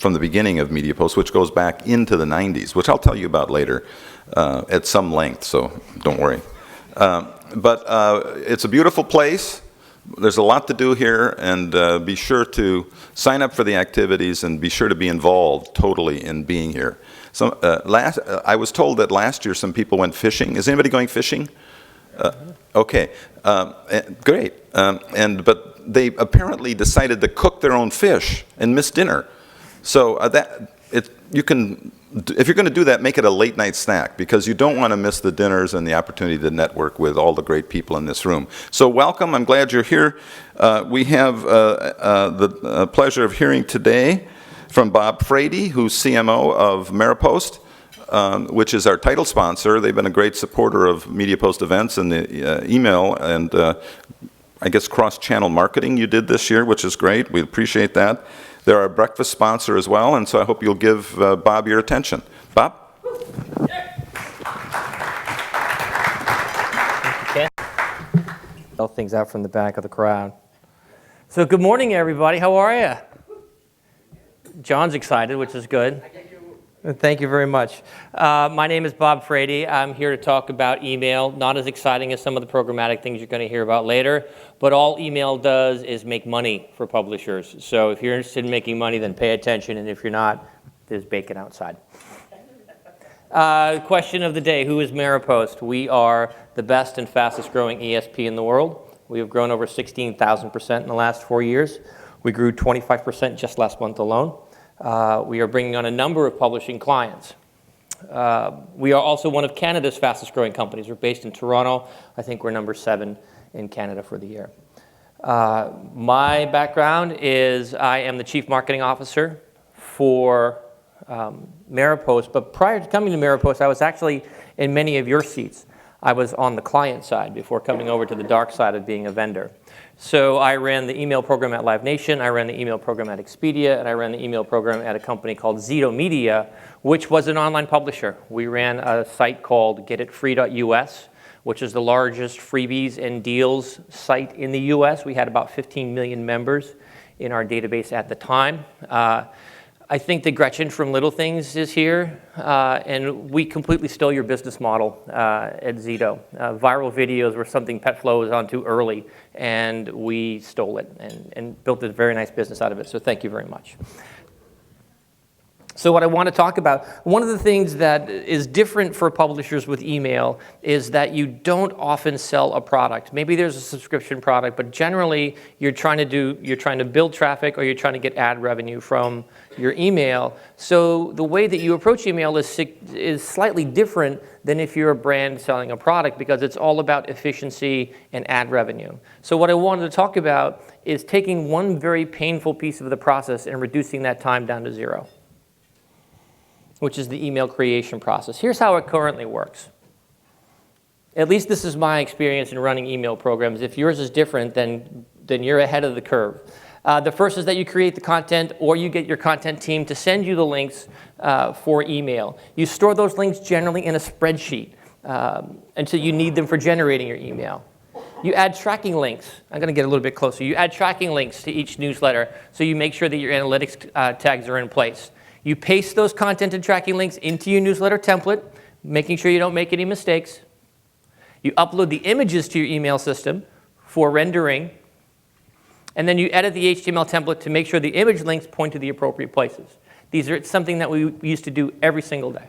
from the beginning of MediaPost, which goes back into the 90s, which I'll tell you about later at some length, so don't worry. But it's a beautiful place. There's a lot to do here, and be sure to sign up for the activities and be sure to be involved totally in being here. So, I was told that last year some people went fishing. Is anybody going fishing? Okay, great. But they apparently decided to cook their own fish and miss dinner. So if you're going to do that, make it a late night snack, because you don't want to miss the dinners and the opportunity to network with all the great people in this room. So welcome, I'm glad you're here. We have the pleasure of hearing today from Bob Frady, who's CMO of MediaPost, which is our title sponsor. They've been a great supporter of MediaPost events and the email and I guess cross-channel marketing you did this year, which is great. We appreciate that. They're our breakfast sponsor as well, and so I hope you'll give Bob your attention. Bob? Thank you, Ken. All things out from the back of the crowd. So good morning, everybody. How are you? John's excited, which is good. Thank you very much. My name is Bob Frady. I'm here to talk about email. Not as exciting as some of the programmatic things you're going to hear about later, but all email does is make money for publishers. So if you're interested in making money, then pay attention, and if you're not, there's bacon outside. Question of the day, who is MediaPost? We are the best and fastest growing ESP in the world. We have grown over 16,000% in the last 4 years. We grew 25% just last month alone. We are bringing on a number of publishing clients. We are also one of Canada's fastest growing companies. We're based in Toronto. I think we're number 7 in Canada for the year. My background is I am the Chief Marketing Officer for MediaPost, but prior to coming to MediaPost, I was actually in many of your seats. I was on the client side before coming over to the dark side of being a vendor. So I ran the email program at Live Nation, I ran the email program at Expedia, and I ran the email program at a company called Zito Media, which was an online publisher. We ran a site called getitfree.us, which is the largest freebies and deals site in the US. We had about 15 million members in our database at the time. I think that Gretchen from Little Things is here, and we completely stole your business model at Zito. Viral videos were something PetFlow was onto early, and we stole it and built a very nice business out of it, so thank you very much. So what I want to talk about, one of the things that is different for publishers with email is that you don't often sell a product. Maybe there's a subscription product, but generally you're trying to build traffic or you're trying to get ad revenue from your email. So the way that you approach email is slightly different than if you're a brand selling a product, because it's all about efficiency and ad revenue. So what I wanted to talk about is taking one very painful piece of the process and reducing that time down to 0. Which is the email creation process. Here's how it currently works. At least this is my experience in running email programs. If yours is different, then you're ahead of the curve. The first is that you create the content, or you get your content team to send you the links for email. You store those links generally in a spreadsheet until you need them for generating your email. You add tracking links. I'm going to get a little bit closer. You add tracking links to each newsletter, so you make sure that your analytics tags are in place. You paste those content and tracking links into your newsletter template, making sure you don't make any mistakes. You upload the images to your email system for rendering, and then you edit the HTML template to make sure the image links point to the appropriate places. These are something that we used to do every single day.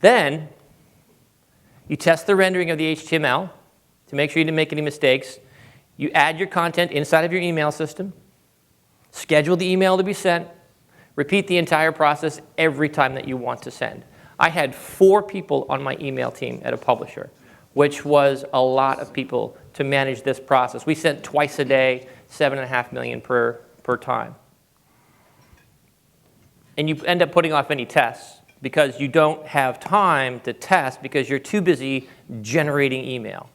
Then you test the rendering of the HTML to make sure you didn't make any mistakes. You add your content inside of your email system, schedule the email to be sent, repeat the entire process every time that you want to send. I had 4 people on my email team at a publisher, which was a lot of people to manage this process. We sent twice a day, 7.5 million per time. And you end up putting off any tests because you don't have time to test because you're too busy generating email.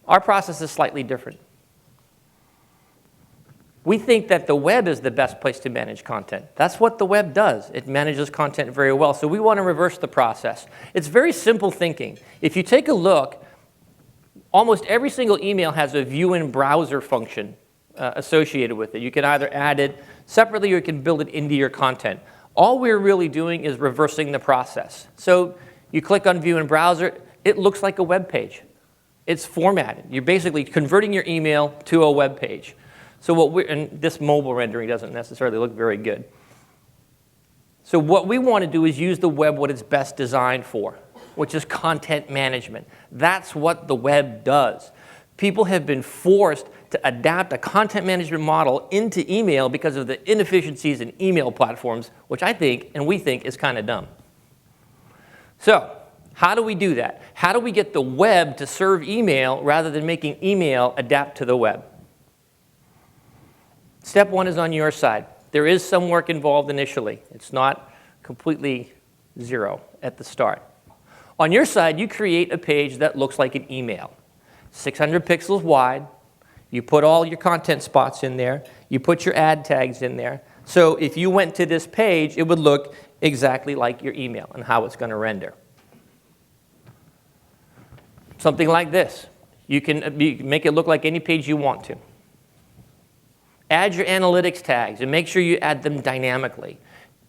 Our process is slightly different. We think that the web is the best place to manage content. That's what the web does. It manages content very well. So we want to reverse the process. It's very simple thinking. If you take a look, almost every single email has a view in browser function associated with it. You can either add it separately or you can build it into your content. All we're really doing is reversing the process. So you click on View in Browser, it looks like a web page. It's formatted. You're basically converting your email to a web page. So and this mobile rendering doesn't necessarily look very good. So what we want to do is use the web what it's best designed for, which is content management. That's what the web does. People have been forced to adapt a content management model into email because of the inefficiencies in email platforms, which I think, and we think, is kind of dumb. So how do we do that? How do we get the web to serve email rather than making email adapt to the web? Step one is on your side. There is some work involved initially. It's not completely zero at the start. On your side, you create a page that looks like an email. 600 pixels wide. You put all your content spots in there. You put your ad tags in there. So if you went to this page, it would look exactly like your email and how it's going to render. Something like this. You can make it look like any page you want to. Add your analytics tags and make sure you add them dynamically.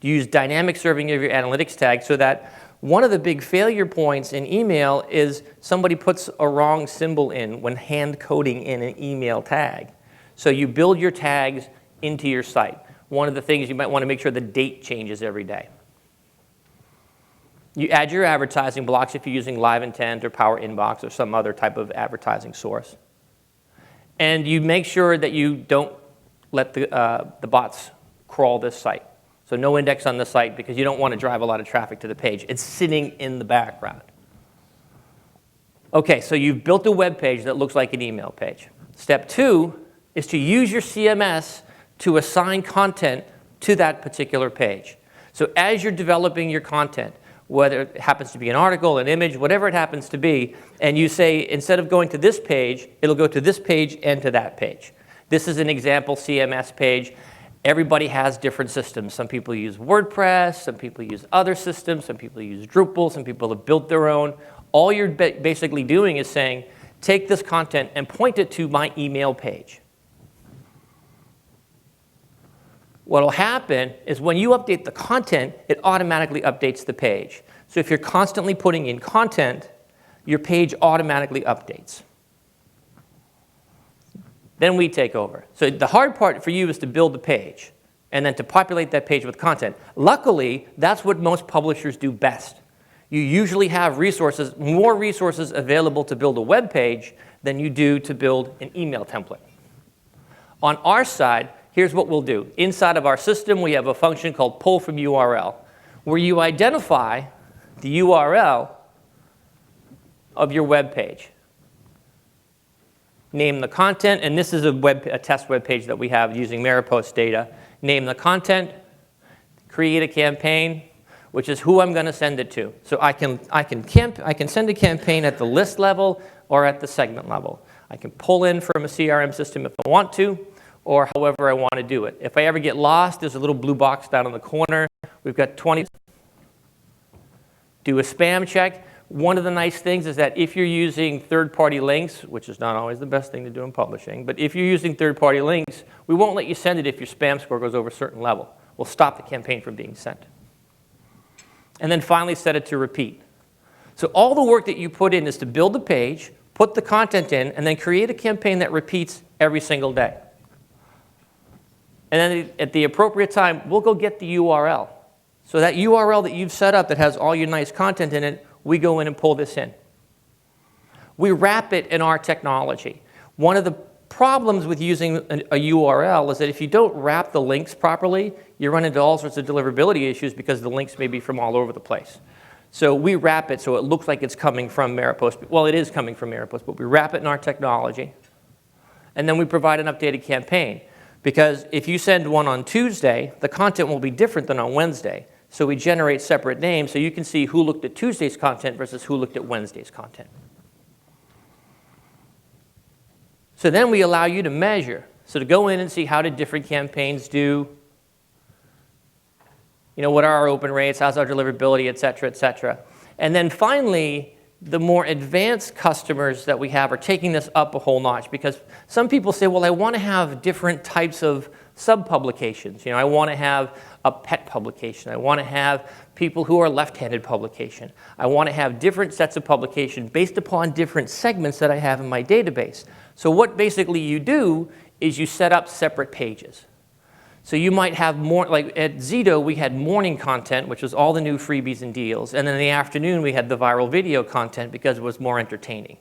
Use dynamic serving of your analytics tags so that one of the big failure points in email is somebody puts a wrong symbol in when hand coding in an email tag. So you build your tags into your site. One of the things you might want to make sure the date changes every day. You add your advertising blocks if you're using Live Intent or Power Inbox or some other type of advertising source. And you make sure that you don't let the bots crawl this site. So no index on the site because you don't want to drive a lot of traffic to the page. It's sitting in the background. Okay, so you've built a web page that looks like an email page. Step two is to use your CMS to assign content to that particular page. So as you're developing your content, whether it happens to be an article, an image, whatever it happens to be, and you say instead of going to this page, it'll go to this page and to that page. This is an example CMS page. Everybody has different systems. Some people use WordPress, some people use other systems, some people use Drupal, some people have built their own. All you're basically doing is saying, take this content and point it to my email page. What will happen is when you update the content, it automatically updates the page. So if you're constantly putting in content, your page automatically updates. Then we take over. So the hard part for you is to build the page and then to populate that page with content. Luckily, that's what most publishers do best. You usually have resources, more resources available to build a web page than you do to build an email template. On our side, here's what we'll do. Inside of our system, we have a function called pull from URL, where you identify the URL of your web page. Name the content, and this is a test web page that we have using MediaPost data. Name the content, create a campaign, which is who I'm going to send it to. So I can send a campaign at the list level or at the segment level. I can pull in from a CRM system if I want to, or however I want to do it. If I ever get lost, there's a little blue box down in the corner. We've got 20. Do a spam check. One of the nice things is that if you're using third-party links, which is not always the best thing to do in publishing, but if you're using third-party links, we won't let you send it if your spam score goes over a certain level. We'll stop the campaign from being sent. And then finally set it to repeat. So all the work that you put in is to build the page, put the content in, and then create a campaign that repeats every single day. And then at the appropriate time, we'll go get the URL. So that URL that you've set up that has all your nice content in it, we go in and pull this in. We wrap it in our technology. One of the problems with using a URL is that if you don't wrap the links properly, you run into all sorts of deliverability issues because the links may be from all over the place. So we wrap it so it looks like it's coming from MediaPost. Well, it is coming from MediaPost, but we wrap it in our technology. And then we provide an updated campaign. Because if you send one on Tuesday, the content will be different than on Wednesday. So we generate separate names so you can see who looked at Tuesday's content versus who looked at Wednesday's content. So then we allow you to measure. So to go in and see how did different campaigns do, what are our open rates, how's our deliverability, et cetera, et cetera. And then finally, The more advanced customers that we have are taking this up a whole notch, because some people say, well, I want to have different types of sub-publications. I want to have a pet publication. I want to have people who are left-handed publication. I want to have different sets of publication based upon different segments that I have in my database. So what basically you do is you set up separate pages. So you might have more, like at Zito, we had morning content, which was all the new freebies and deals. And then in the afternoon, we had the viral video content because it was more entertaining.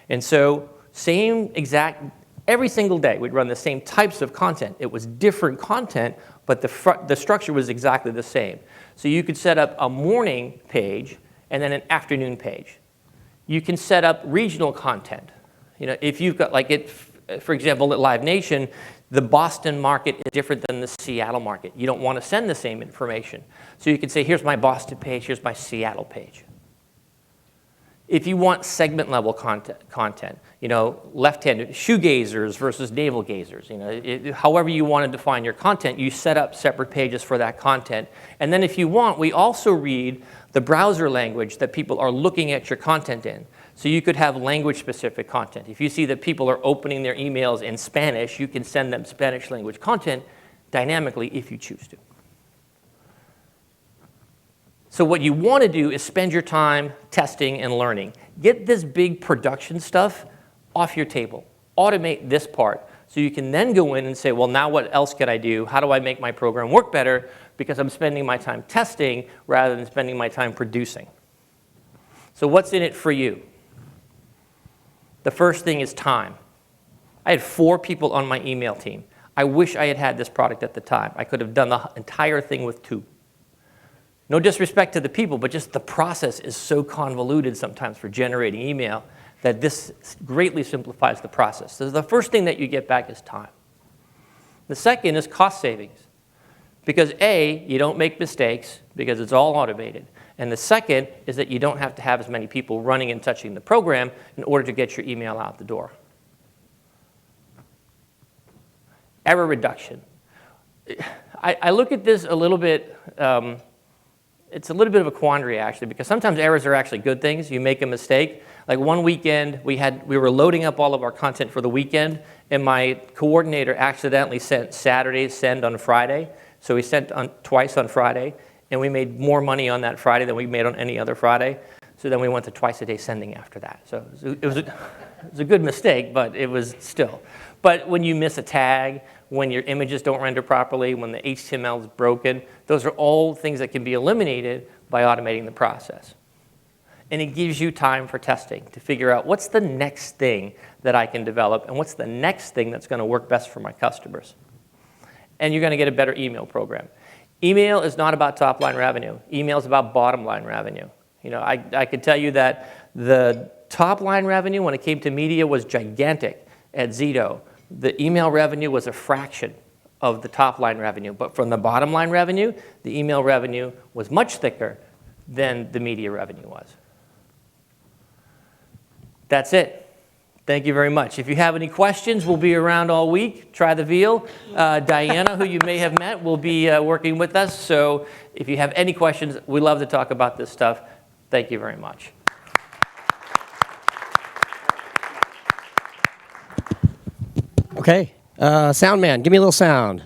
And so same exact, every single day, we'd run the same types of content. It was different content, but the structure was exactly the same. So you could set up a morning page and then an afternoon page. You can set up regional content. If you've got, like for example, at Live Nation, the Boston market is different than the Seattle market. You don't want to send the same information. So you can say, here's my Boston page, here's my Seattle page. If you want segment level content, left-handed shoegazers versus navel gazers, however you want to define your content, you set up separate pages for that content. And then if you want, we also read the browser language that people are looking at your content in. So you could have language-specific content. If you see that people are opening their emails in Spanish, you can send them Spanish language content dynamically if you choose to. So what you want to do is spend your time testing and learning. Get this big production stuff off your table. Automate this part so you can then go in and say, well, now what else can I do? How do I make my program work better? Because I'm spending my time testing rather than spending my time producing. So what's in it for you? The first thing is time. I had 4 people on my email team. I wish I had had this product at the time. I could have done the entire thing with 2. No disrespect to the people, but just the process is so convoluted sometimes for generating email that this greatly simplifies the process. So the first thing that you get back is time. The second is cost savings. Because A, you don't make mistakes because it's all automated. And the second is that you don't have to have as many people running and touching the program in order to get your email out the door. Error reduction. I look at this a little bit, it's a little bit of a quandary actually, because sometimes errors are actually good things. You make a mistake. Like one weekend, we were loading up all of our content for the weekend, and my coordinator accidentally sent Saturday send on Friday. So we sent twice on Friday. And we made more money on that Friday than we made on any other Friday. So then we went to twice-a-day sending after that. So it was a good mistake, but it was still. But when you miss a tag, when your images don't render properly, when the HTML is broken, those are all things that can be eliminated by automating the process. And it gives you time for testing to figure out what's the next thing that I can develop and what's the next thing that's going to work best for my customers. And you're going to get a better email program. Email is not about top-line revenue. Email is about bottom-line revenue. I could tell you that the top-line revenue when it came to media was gigantic at Zito. The email revenue was a fraction of the top-line revenue. But from the bottom-line revenue, the email revenue was much thicker than the media revenue was. That's it. Thank you very much. If you have any questions, we'll be around all week. Try the veal. Diana, who you may have met, will be working with us. So if you have any questions, we love to talk about this stuff. Thank you very much. Okay. Sound man, give me a little sound.